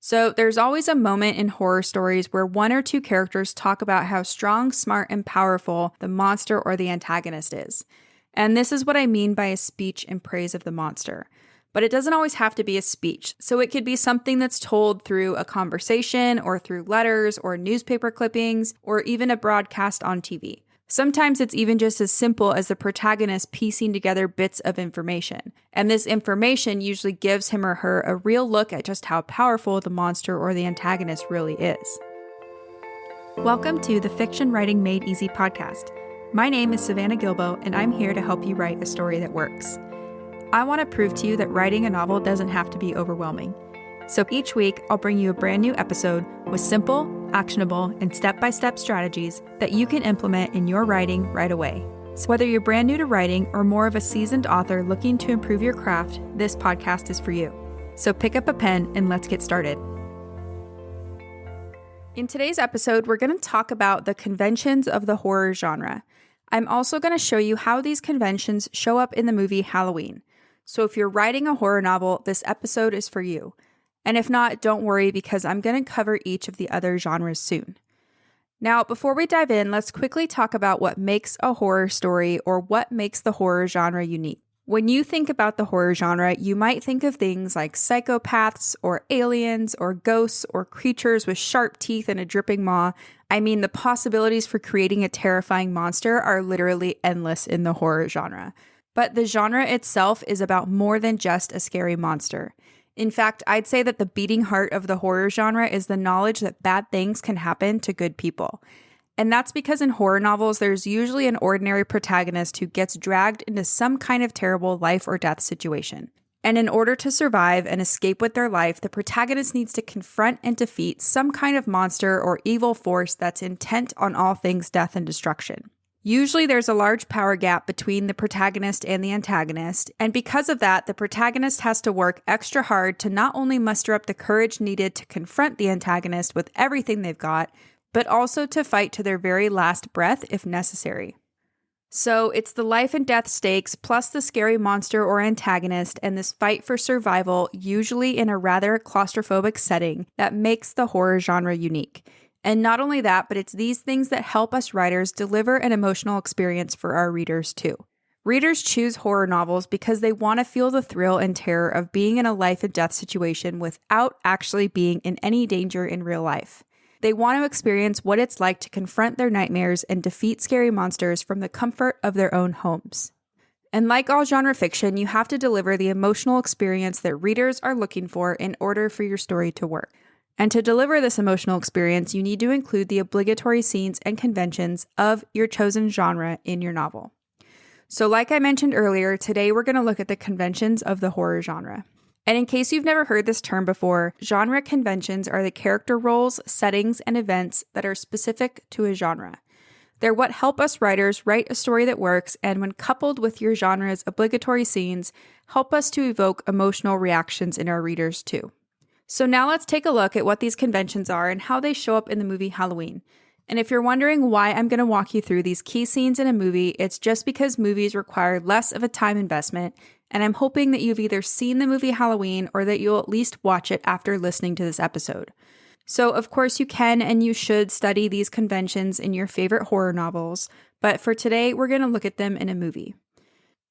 So there's always a moment in horror stories where one or two characters talk about how strong, smart, and powerful the monster or the antagonist is. And this is what I mean by a speech in praise of the monster. But it doesn't always have to be a speech. So it could be something that's told through a conversation or through letters or newspaper clippings or even a broadcast on TV. Sometimes it's even just as simple as the protagonist piecing together bits of information. And this information usually gives him or her a real look at just how powerful the monster or the antagonist really is. Welcome to the Fiction Writing Made Easy podcast. My name is Savannah Gilbo, and I'm here to help you write a story that works. I want to prove to you that writing a novel doesn't have to be overwhelming. So each week, I'll bring you a brand new episode with simple, actionable, and step-by-step strategies that you can implement in your writing right away. So whether you're brand new to writing or more of a seasoned author looking to improve your craft, this podcast is for you. So pick up a pen and let's get started. In today's episode, we're going to talk about the conventions of the horror genre. I'm also going to show you how these conventions show up in the movie Halloween. So if you're writing a horror novel, this episode is for you. And if not, don't worry because I'm going to cover each of the other genres soon. Now, before we dive in, let's quickly talk about what makes a horror story or what makes the horror genre unique. When you think about the horror genre, you might think of things like psychopaths or aliens or ghosts or creatures with sharp teeth and a dripping maw. I mean, the possibilities for creating a terrifying monster are literally endless in the horror genre. But the genre itself is about more than just a scary monster. In fact, I'd say that the beating heart of the horror genre is the knowledge that bad things can happen to good people. And that's because in horror novels, there's usually an ordinary protagonist who gets dragged into some kind of terrible life or death situation. And in order to survive and escape with their life, the protagonist needs to confront and defeat some kind of monster or evil force that's intent on all things death and destruction. Usually there's a large power gap between the protagonist and the antagonist, and because of that, the protagonist has to work extra hard to not only muster up the courage needed to confront the antagonist with everything they've got, but also to fight to their very last breath if necessary. So it's the life and death stakes plus the scary monster or antagonist and this fight for survival, usually in a rather claustrophobic setting, that makes the horror genre unique. And not only that, but it's these things that help us writers deliver an emotional experience for our readers too. Readers choose horror novels because they want to feel the thrill and terror of being in a life and death situation without actually being in any danger in real life. They want to experience what it's like to confront their nightmares and defeat scary monsters from the comfort of their own homes. And like all genre fiction, you have to deliver the emotional experience that readers are looking for in order for your story to work. And to deliver this emotional experience, you need to include the obligatory scenes and conventions of your chosen genre in your novel. So like I mentioned earlier, today we're going to look at the conventions of the horror genre. And in case you've never heard this term before, genre conventions are the character roles, settings, and events that are specific to a genre. They're what help us writers write a story that works, and when coupled with your genre's obligatory scenes, help us to evoke emotional reactions in our readers too. So now let's take a look at what these conventions are and how they show up in the movie Halloween. And if you're wondering why I'm going to walk you through these key scenes in a movie, it's just because movies require less of a time investment, and I'm hoping that you've either seen the movie Halloween or that you'll at least watch it after listening to this episode. So of course you can and you should study these conventions in your favorite horror novels, but for today we're going to look at them in a movie.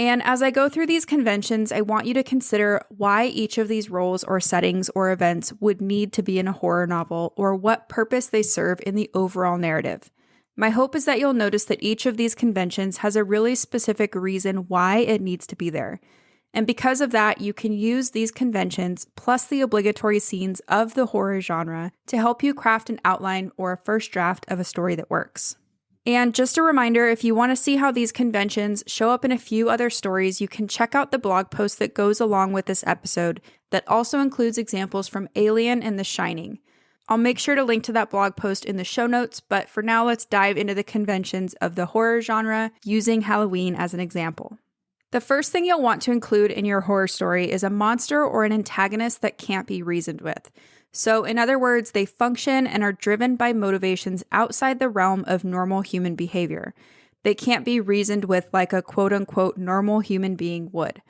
And as I go through these conventions, I want you to consider why each of these roles or settings or events would need to be in a horror novel or what purpose they serve in the overall narrative. My hope is that you'll notice that each of these conventions has a really specific reason why it needs to be there. And because of that, you can use these conventions plus the obligatory scenes of the horror genre to help you craft an outline or a first draft of a story that works. And just a reminder, if you want to see how these conventions show up in a few other stories, you can check out the blog post that goes along with this episode that also includes examples from Alien and The Shining. I'll make sure to link to that blog post in the show notes, but for now, let's dive into the conventions of the horror genre using Halloween as an example. The first thing you'll want to include in your horror story is a monster or an antagonist that can't be reasoned with. So in other words, they function and are driven by motivations outside the realm of normal human behavior. They can't be reasoned with like a quote-unquote normal human being would.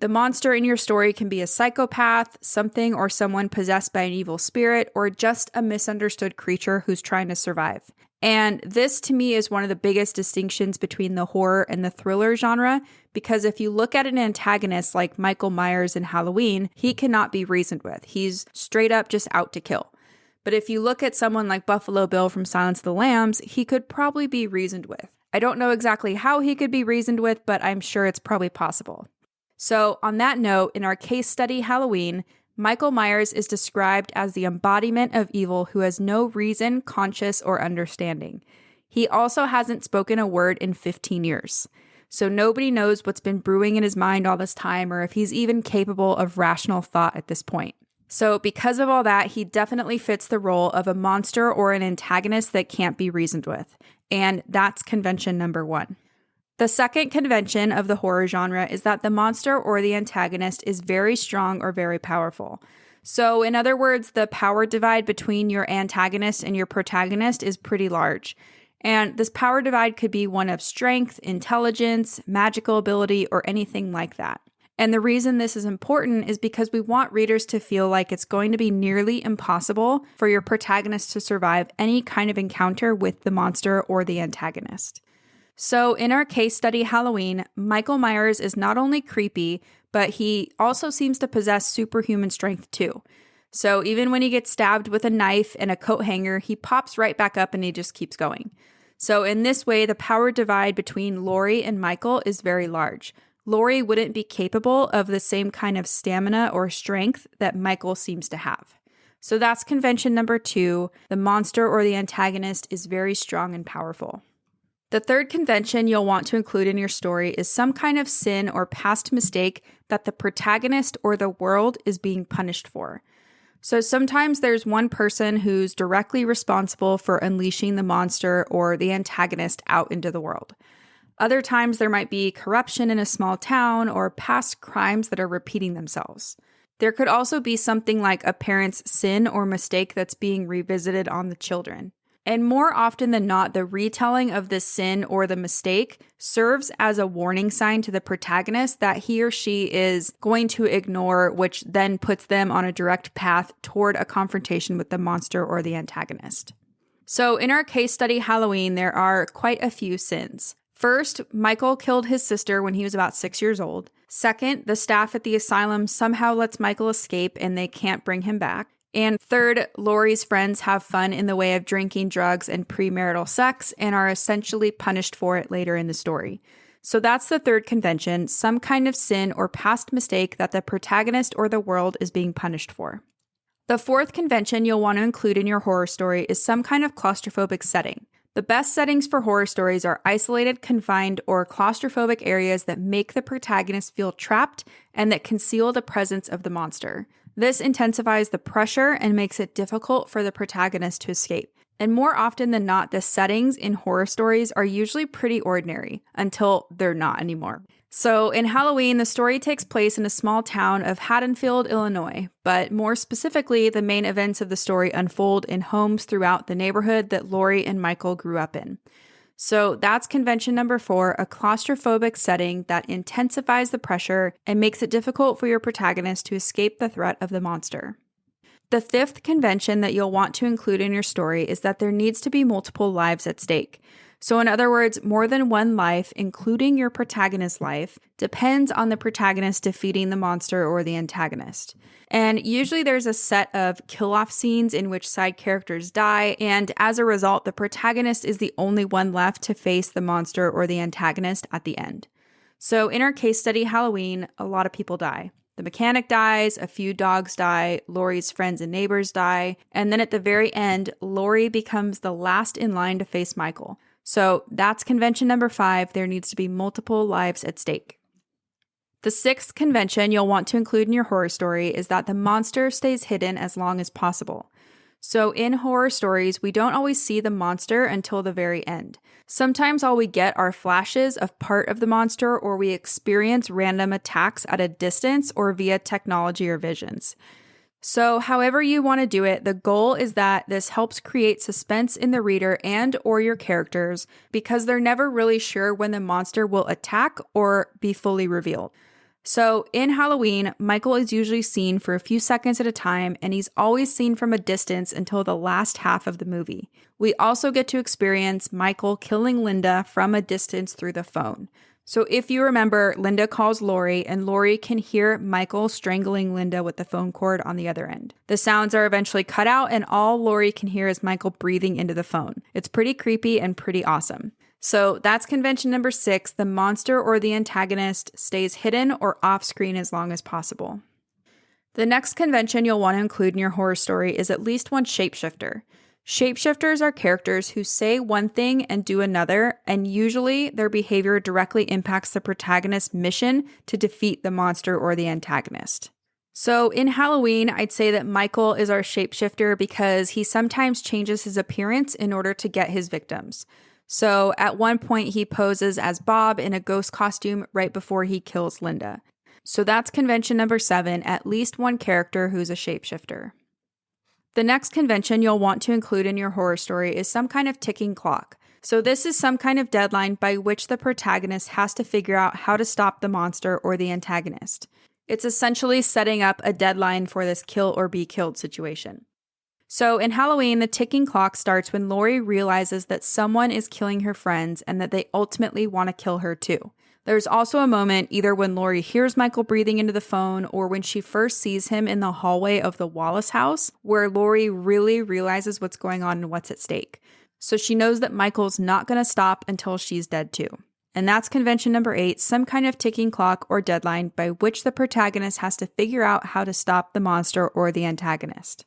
The monster in your story can be a psychopath, something or someone possessed by an evil spirit, or just a misunderstood creature who's trying to survive. And this, to me, is one of the biggest distinctions between the horror and the thriller genre, because if you look at an antagonist like Michael Myers in Halloween, he cannot be reasoned with. He's straight up just out to kill. But if you look at someone like Buffalo Bill from Silence of the Lambs, he could probably be reasoned with. I don't know exactly how he could be reasoned with, but I'm sure it's probably possible. So on that note, in our case study Halloween, Michael Myers is described as the embodiment of evil who has no reason, conscience, or understanding. He also hasn't spoken a word in 15 years. So nobody knows what's been brewing in his mind all this time or if he's even capable of rational thought at this point. So because of all that, he definitely fits the role of a monster or an antagonist that can't be reasoned with. And that's convention number 1. The second convention of the horror genre is that the monster or the antagonist is very strong or very powerful. So in other words, the power divide between your antagonist and your protagonist is pretty large. And this power divide could be one of strength, intelligence, magical ability, or anything like that. And the reason this is important is because we want readers to feel like it's going to be nearly impossible for your protagonist to survive any kind of encounter with the monster or the antagonist. So in our case study Halloween, Michael Myers is not only creepy, but he also seems to possess superhuman strength too. So even when he gets stabbed with a knife and a coat hanger, he pops right back up and he just keeps going. So in this way, the power divide between Laurie and Michael is very large. Laurie wouldn't be capable of the same kind of stamina or strength that Michael seems to have. So that's convention number 2. The monster or the antagonist is very strong and powerful. The third convention you'll want to include in your story is some kind of sin or past mistake that the protagonist or the world is being punished for. So sometimes there's one person who's directly responsible for unleashing the monster or the antagonist out into the world. Other times there might be corruption in a small town or past crimes that are repeating themselves. There could also be something like a parent's sin or mistake that's being revisited on the children. And more often than not, the retelling of the sin or the mistake serves as a warning sign to the protagonist that he or she is going to ignore, which then puts them on a direct path toward a confrontation with the monster or the antagonist. So in our case study Halloween, there are quite a few sins. First, Michael killed his sister when he was about 6 years old. Second, the staff at the asylum somehow lets Michael escape and they can't bring him back. And third, Laurie's friends have fun in the way of drinking, drugs, and premarital sex and are essentially punished for it later in the story. So that's the third convention, some kind of sin or past mistake that the protagonist or the world is being punished for. The fourth convention you'll want to include in your horror story is some kind of claustrophobic setting. The best settings for horror stories are isolated, confined, or claustrophobic areas that make the protagonist feel trapped and that conceal the presence of the monster. This intensifies the pressure and makes it difficult for the protagonist to escape. And more often than not, the settings in horror stories are usually pretty ordinary until they're not anymore. So in Halloween, the story takes place in a small town of Haddonfield, Illinois, but more specifically, the main events of the story unfold in homes throughout the neighborhood that Laurie and Michael grew up in. So that's convention number 4, a claustrophobic setting that intensifies the pressure and makes it difficult for your protagonist to escape the threat of the monster. The fifth convention that you'll want to include in your story is that there needs to be multiple lives at stake. So in other words, more than one life, including your protagonist's life, depends on the protagonist defeating the monster or the antagonist. And usually there's a set of kill-off scenes in which side characters die, and as a result, the protagonist is the only one left to face the monster or the antagonist at the end. So in our case study Halloween, a lot of people die. The mechanic dies, a few dogs die, Laurie's friends and neighbors die, and then at the very end, Laurie becomes the last in line to face Michael. So that's convention number 5. There needs to be multiple lives at stake. The sixth convention you'll want to include in your horror story is that the monster stays hidden as long as possible. So in horror stories, we don't always see the monster until the very end. Sometimes all we get are flashes of part of the monster, or we experience random attacks at a distance or via technology or visions. So however you want to do it, the goal is that this helps create suspense in the reader and or your characters because they're never really sure when the monster will attack or be fully revealed. So in Halloween, Michael is usually seen for a few seconds at a time, and he's always seen from a distance until the last half of the movie. We also get to experience Michael killing Linda from a distance through the phone. So if you remember, Linda calls Lori, and Lori can hear Michael strangling Linda with the phone cord on the other end. The sounds are eventually cut out, and all Lori can hear is Michael breathing into the phone. It's pretty creepy and pretty awesome. So that's convention number 6. The monster or the antagonist stays hidden or off screen as long as possible. The next convention you'll want to include in your horror story is at least one shapeshifter. Shapeshifters are characters who say one thing and do another, and usually their behavior directly impacts the protagonist's mission to defeat the monster or the antagonist. So in Halloween, I'd say that Michael is our shapeshifter because he sometimes changes his appearance in order to get his victims. So at one point, he poses as Bob in a ghost costume right before he kills Linda. So that's convention number 7, at least one character who's a shapeshifter. The next convention you'll want to include in your horror story is some kind of ticking clock. So this is some kind of deadline by which the protagonist has to figure out how to stop the monster or the antagonist. It's essentially setting up a deadline for this kill or be killed situation. So in Halloween, the ticking clock starts when Lori realizes that someone is killing her friends and that they ultimately want to kill her too. There's also a moment either when Lori hears Michael breathing into the phone or when she first sees him in the hallway of the Wallace house where Lori really realizes what's going on and what's at stake. So she knows that Michael's not going to stop until she's dead too. And that's convention number 8, some kind of ticking clock or deadline by which the protagonist has to figure out how to stop the monster or the antagonist.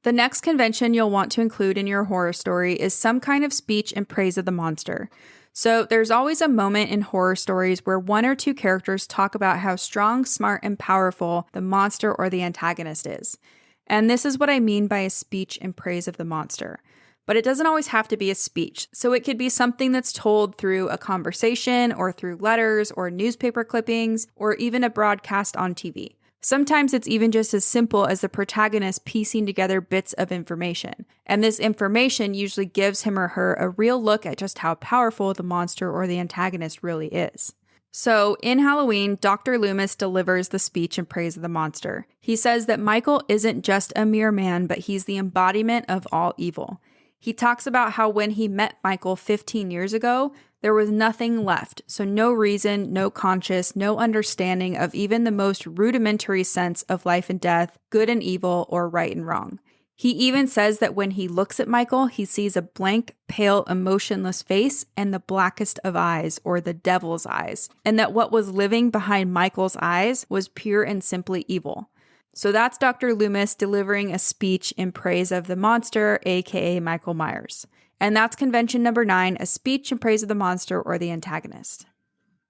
The next convention you'll want to include in your horror story is some kind of speech in praise of the monster. So there's always a moment in horror stories where one or two characters talk about how strong, smart, and powerful the monster or the antagonist is. And this is what I mean by a speech in praise of the monster. But it doesn't always have to be a speech. So it could be something that's told through a conversation or through letters or newspaper clippings or even a broadcast on TV. Sometimes it's even just as simple as the protagonist piecing together bits of information. And this information usually gives him or her a real look at just how powerful the monster or the antagonist really is. So in Halloween, Dr. Loomis delivers the speech in praise of the monster. He says that Michael isn't just a mere man, but he's the embodiment of all evil. He talks about how when he met Michael 15 years ago, there was nothing left, so no reason, no conscience, no understanding of even the most rudimentary sense of life and death, good and evil, or right and wrong. He even says that when he looks at Michael, he sees a blank, pale, emotionless face and the blackest of eyes, or the devil's eyes, and that what was living behind Michael's eyes was pure and simply evil. So that's Dr. Loomis delivering a speech in praise of the monster, aka Michael Myers. And that's convention number 9, a speech in praise of the monster or the antagonist.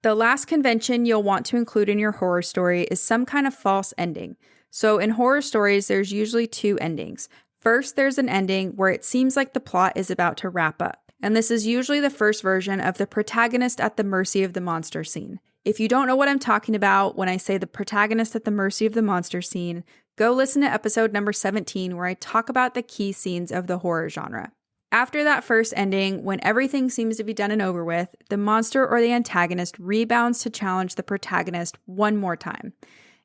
The last convention you'll want to include in your horror story is some kind of false ending. So in horror stories, there's usually 2 endings. First, there's an ending where it seems like the plot is about to wrap up. And this is usually the first version of the protagonist at the mercy of the monster scene. If you don't know what I'm talking about when I say the protagonist at the mercy of the monster scene, go listen to episode number 17 where I talk about the key scenes of the horror genre. After that first ending, when everything seems to be done and over with, the monster or the antagonist rebounds to challenge the protagonist one more time.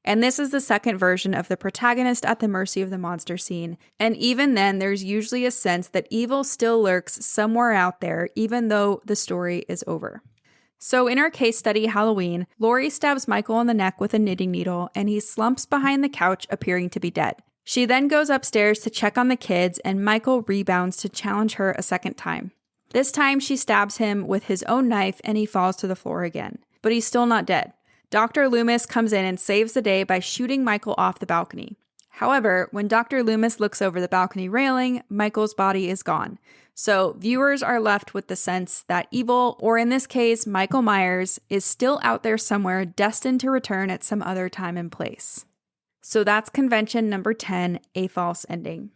And this is the second version of the protagonist at the mercy of the monster scene. And even then, there's usually a sense that evil still lurks somewhere out there, even though the story is over. So in our case study, Halloween, Lori stabs Michael in the neck with a knitting needle, and he slumps behind the couch, appearing to be dead. She then goes upstairs to check on the kids, and Michael rebounds to challenge her a second time. This time, she stabs him with his own knife, and he falls to the floor again. But he's still not dead. Dr. Loomis comes in and saves the day by shooting Michael off the balcony. However, when Dr. Loomis looks over the balcony railing, Michael's body is gone. So viewers are left with the sense that evil, or in this case, Michael Myers, is still out there somewhere destined to return at some other time and place. So that's convention number 10, a false ending.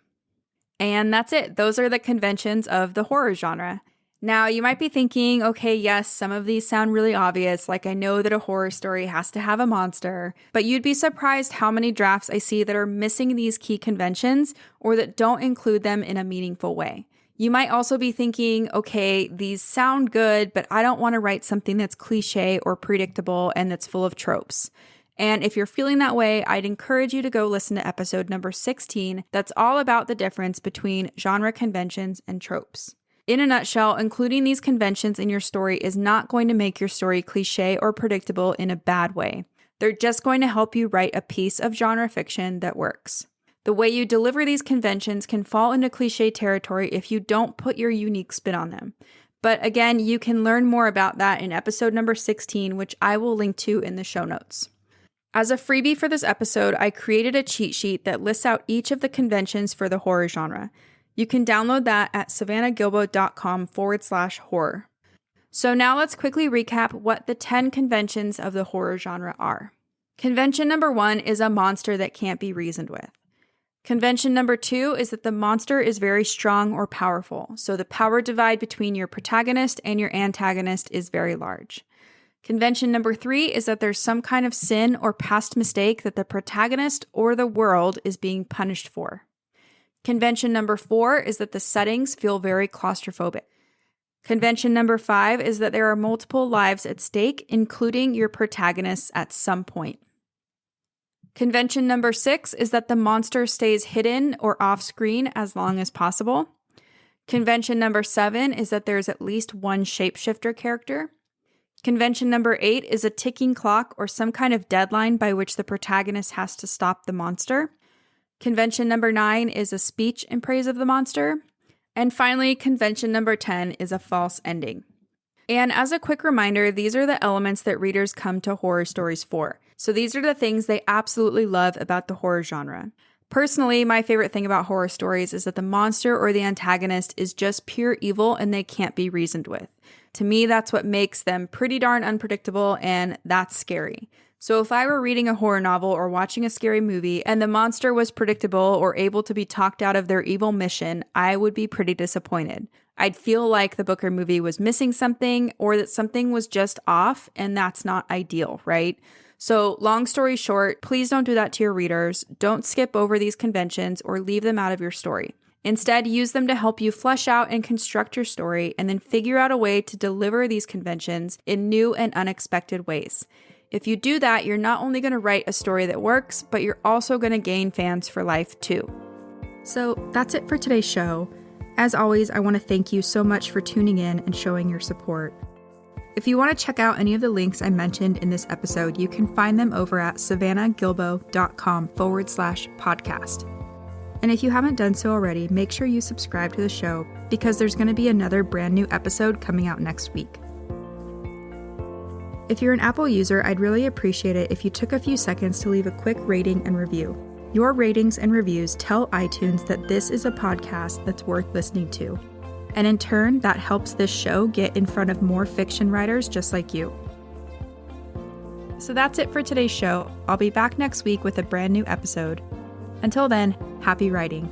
And that's it. Those are the conventions of the horror genre. Now, you might be thinking, okay, yes, some of these sound really obvious, like I know that a horror story has to have a monster, but you'd be surprised how many drafts I see that are missing these key conventions or that don't include them in a meaningful way. You might also be thinking, okay, these sound good, but I don't want to write something that's cliche or predictable and that's full of tropes. And if you're feeling that way, I'd encourage you to go listen to episode number 16. That's all about the difference between genre conventions and tropes. In a nutshell, including these conventions in your story is not going to make your story cliche or predictable in a bad way. They're just going to help you write a piece of genre fiction that works. The way you deliver these conventions can fall into cliche territory if you don't put your unique spin on them. But again, you can learn more about that in episode number 16, which I will link to in the show notes. As a freebie for this episode, I created a cheat sheet that lists out each of the conventions for the horror genre. You can download that at savannahgilbo.com/horror. So now let's quickly recap what the 10 conventions of the horror genre are. Convention number 1 is a monster that can't be reasoned with. Convention number 2 is that the monster is very strong or powerful, so the power divide between your protagonist and your antagonist is very large. Convention number 3 is that there's some kind of sin or past mistake that the protagonist or the world is being punished for. Convention number 4 is that the settings feel very claustrophobic. Convention number 5 is that there are multiple lives at stake, including your protagonists at some point. Convention number 6 is that the monster stays hidden or off screen as long as possible. Convention number 7 is that there's at least one shapeshifter character. Convention number 8 is a ticking clock or some kind of deadline by which the protagonist has to stop the monster. Convention number 9 is a speech in praise of the monster. And finally, convention number 10 is a false ending. And as a quick reminder, these are the elements that readers come to horror stories for. So these are the things they absolutely love about the horror genre. Personally, my favorite thing about horror stories is that the monster or the antagonist is just pure evil and they can't be reasoned with. To me, that's what makes them pretty darn unpredictable, and that's scary. So if I were reading a horror novel or watching a scary movie and the monster was predictable or able to be talked out of their evil mission, I would be pretty disappointed. I'd feel like the book or movie was missing something or that something was just off, and that's not ideal, right? So long story short, please don't do that to your readers. Don't skip over these conventions or leave them out of your story. Instead, use them to help you flesh out and construct your story and then figure out a way to deliver these conventions in new and unexpected ways. If you do that, you're not only going to write a story that works, but you're also going to gain fans for life too. So that's it for today's show. As always, I want to thank you so much for tuning in and showing your support. If you want to check out any of the links I mentioned in this episode, you can find them over at savannahgilbo.com/podcast. And if you haven't done so already, make sure you subscribe to the show because there's going to be another brand new episode coming out next week. If you're an Apple user, I'd really appreciate it if you took a few seconds to leave a quick rating and review. Your ratings and reviews tell iTunes that this is a podcast that's worth listening to. And in turn, that helps this show get in front of more fiction writers just like you. So that's it for today's show. I'll be back next week with a brand new episode. Until then, happy writing.